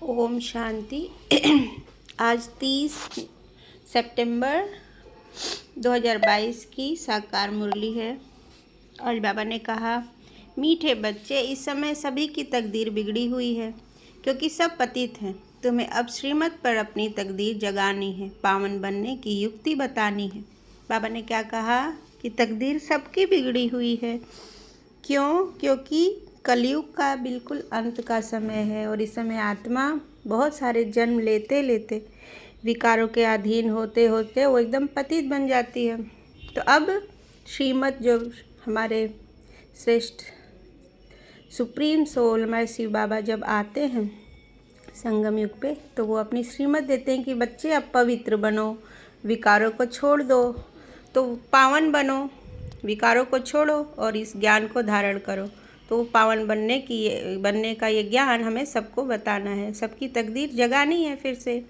ओम शांति। आज 30 सितंबर 2022 की साकार मुरली है। और बाबा ने कहा, मीठे बच्चे, इस समय सभी की तकदीर बिगड़ी हुई है क्योंकि सब पतित हैं। तुम्हें अब श्रीमत पर अपनी तकदीर जगानी है, पावन बनने की युक्ति बतानी है। बाबा ने क्या कहा कि तकदीर सबकी बिगड़ी हुई है। क्यों? क्योंकि कलयुग का बिल्कुल अंत का समय है और इस समय आत्मा बहुत सारे जन्म लेते लेते विकारों के अधीन होते होते वो एकदम पतित बन जाती है। तो अब श्रीमत जो हमारे श्रेष्ठ सुप्रीम सोल हमारे शिव बाबा जब आते हैं संगम युग पे, तो वो अपनी श्रीमत देते हैं कि बच्चे अब पवित्र बनो, विकारों को छोड़ दो, तो पावन बनो, विकारों को छोड़ो और इस ज्ञान को धारण करो। तो पावन बनने का ये ज्ञान हमें सबको बताना है, सबकी तकदीर जगानी है। फिर से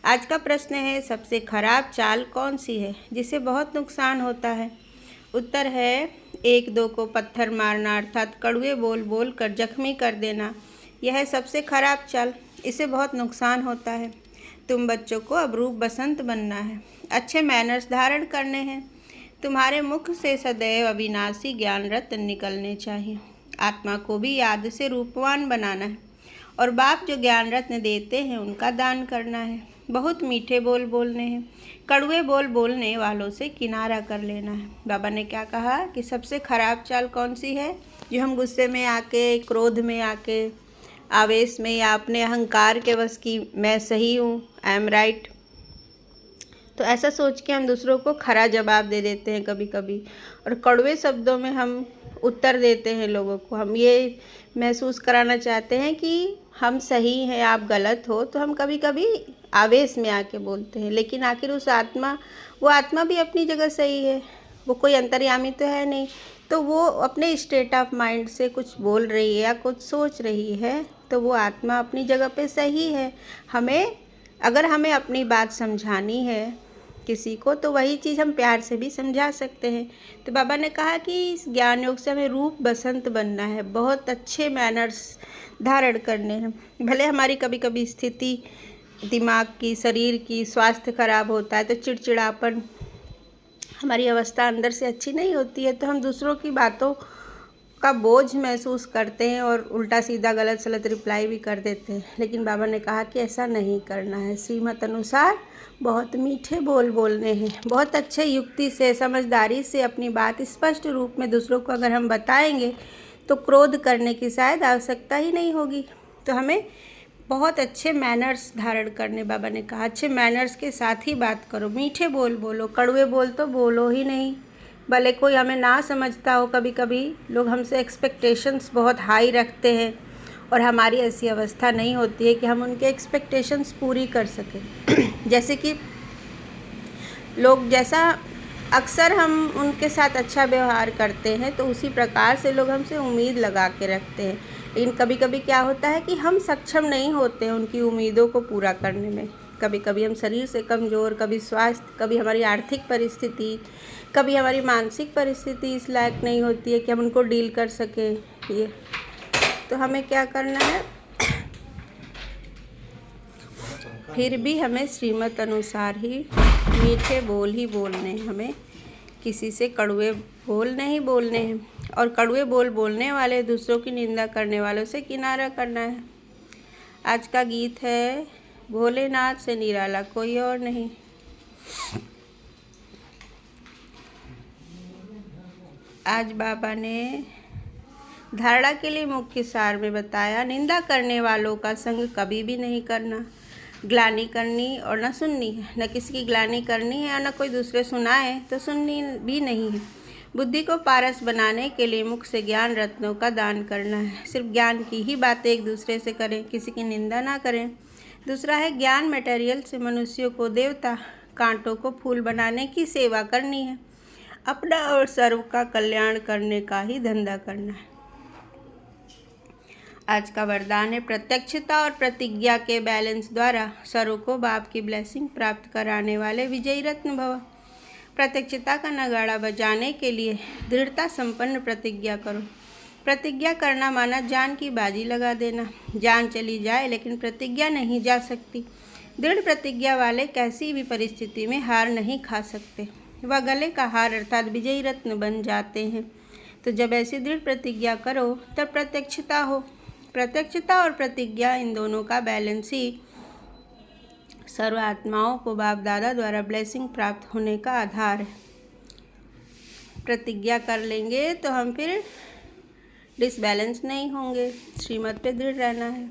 आज का प्रश्न है, सबसे खराब चाल कौन सी है जिससे बहुत नुकसान होता है? उत्तर है, एक दो को पत्थर मारना अर्थात कड़वे बोल बोल कर जख्मी कर देना। यह है सबसे खराब चाल, इससे बहुत नुकसान होता है। तुम बच्चों को अब रूप बसंत बनना है, अच्छे मैनर्स धारण करने हैं। तुम्हारे मुख से सदैव अविनाशी ज्ञान रत्न निकलने चाहिए। आत्मा को भी याद से रूपवान बनाना है और बाप जो ज्ञान रत्न देते हैं उनका दान करना है। बहुत मीठे बोल बोलने हैं, कड़वे बोल बोलने वालों से किनारा कर लेना है। बाबा ने क्या कहा कि सबसे खराब चाल कौन सी है? जो हम गुस्से में आके, क्रोध में आके, आवेश में या अपने अहंकार के वश की मैं सही हूँ, आई एम राइट, तो ऐसा सोच के हम दूसरों को खरा जवाब दे देते हैं कभी कभी, और कड़वे शब्दों में हम उत्तर देते हैं लोगों को। हम ये महसूस कराना चाहते हैं कि हम सही हैं, आप गलत हो, तो हम कभी कभी आवेश में आके बोलते हैं। लेकिन आखिर वो आत्मा भी अपनी जगह सही है, वो कोई अंतर्यामी तो है नहीं, तो वो अपने स्टेट ऑफ माइंड से कुछ बोल रही है या कुछ सोच रही है, तो वो आत्मा अपनी जगह पे सही है। अगर हमें अपनी बात समझानी है किसी को, तो वही चीज़ हम प्यार से भी समझा सकते हैं। तो बाबा ने कहा कि इस ज्ञान योग से हमें रूप बसंत बनना है, बहुत अच्छे मैनर्स धारण करने हैं। भले हमारी कभी कभी स्थिति दिमाग की, शरीर की, स्वास्थ्य खराब होता है तो चिड़चिड़ापन, हमारी अवस्था अंदर से अच्छी नहीं होती है, तो हम दूसरों की बातों का बोझ महसूस करते हैं और उल्टा सीधा गलत सलत रिप्लाई भी कर देते हैं। लेकिन बाबा ने कहा कि ऐसा नहीं करना है। श्रीमत अनुसार बहुत मीठे बोल बोलने हैं, बहुत अच्छे युक्ति से, समझदारी से अपनी बात स्पष्ट रूप में दूसरों को अगर हम बताएंगे तो क्रोध करने की शायद आवश्यकता ही नहीं होगी। तो हमें बहुत अच्छे मैनर्स धारण करने, बाबा ने कहा अच्छे मैनर्स के साथ ही बात करो, मीठे बोल बोलो, कड़वे बोल तो बोलो ही नहीं। भले कोई हमें ना समझता हो, कभी कभी लोग हमसे एक्सपेक्टेशंस बहुत हाई रखते हैं और हमारी ऐसी अवस्था नहीं होती है कि हम उनके एक्सपेक्टेशंस पूरी कर सकें। जैसे कि अक्सर हम उनके साथ अच्छा व्यवहार करते हैं तो उसी प्रकार से लोग हमसे उम्मीद लगा के रखते हैं। लेकिन कभी कभी क्या होता है कि हम सक्षम नहीं होते हैं उनकी उम्मीदों को पूरा करने में। कभी कभी हम शरीर से कमज़ोर, कभी स्वास्थ्य, कभी हमारी आर्थिक परिस्थिति, कभी हमारी मानसिक परिस्थिति इस लायक नहीं होती है कि हम उनको डील कर सकें। ये तो हमें क्या करना है, फिर भी हमें श्रीमत अनुसार ही मीठे बोल ही बोलने हैं, हमें किसी से कड़वे बोल नहीं बोलने हैं। और कड़वे बोल बोलने वाले, दूसरों की निंदा करने वालों से किनारा करना है। आज का गीत है, भोलेनाथ से निराला कोई और नहीं। आज बाबा ने धारणा के लिए मुख्य सार में बताया, निंदा करने वालों का संग कभी भी नहीं करना, ग्लानि करनी और न सुननी है, न किसी की ग्लानि करनी है और न कोई दूसरे सुनाए तो सुननी भी नहीं है। बुद्धि को पारस बनाने के लिए मुख से ज्ञान रत्नों का दान करना है, सिर्फ ज्ञान की ही बातें एक दूसरे से करें, किसी की निंदा ना करें। दूसरा है, ज्ञान मटेरियल से मनुष्यों को देवता, कांटों को फूल बनाने की सेवा करनी है, अपना और सर्व का कल्याण करने का ही धंधा करना है। आज का वरदान है, प्रत्यक्षता और प्रतिज्ञा के बैलेंस द्वारा सर्व को बाप की ब्लेसिंग प्राप्त कराने वाले विजयी रत्न भव। प्रत्यक्षता का नगाड़ा बजाने के लिए दृढ़ता संपन्न प्रतिज्ञा करो, प्रतिज्ञा करना माना जान की बाजी लगा देना। जान चली जाए लेकिन प्रतिज्ञा नहीं जा सकती। दृढ़ प्रतिज्ञा वाले कैसी भी परिस्थिति में हार नहीं खा सकते। वह गले का हार अर्थात विजयी रत्न बन जाते हैं। तो जब ऐसी दृढ़ प्रतिज्ञा करो तब प्रत्यक्षता हो। प्रत्यक्षता और प्रतिज्ञा इन दोनों का बैलेंस ही सर्व आत्माओं को बाप दादा द्वारा ब्लेसिंग प्राप्त होने का आधार है। प्रतिज्ञा कर लेंगे तो हम फिर डिसबैलेंस नहीं होंगे। श्रीमत पे दृढ़ रहना है।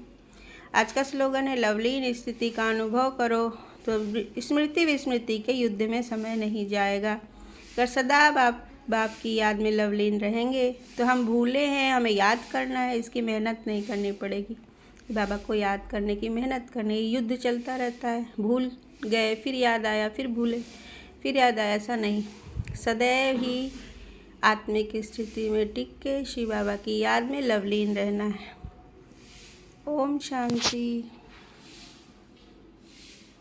आज का स्लोगन है लवलीन स्थिति का अनुभव करो तो स्मृति विस्मृति के युद्ध में समय नहीं जाएगा। अगर सदा बाप की याद में लवलीन रहेंगे तो हम भूले हैं, हमें याद करना है, इसकी मेहनत नहीं करनी पड़ेगी। बाबा को याद करने की मेहनत करने की युद्ध चलता रहता है। भूल गए फिर याद आया, फिर भूले फिर याद आया, ऐसा नहीं। सदैव ही आत्मिक स्थिति में टिक के शिव बाबा की याद में लवलीन रहना है। ओम शांति।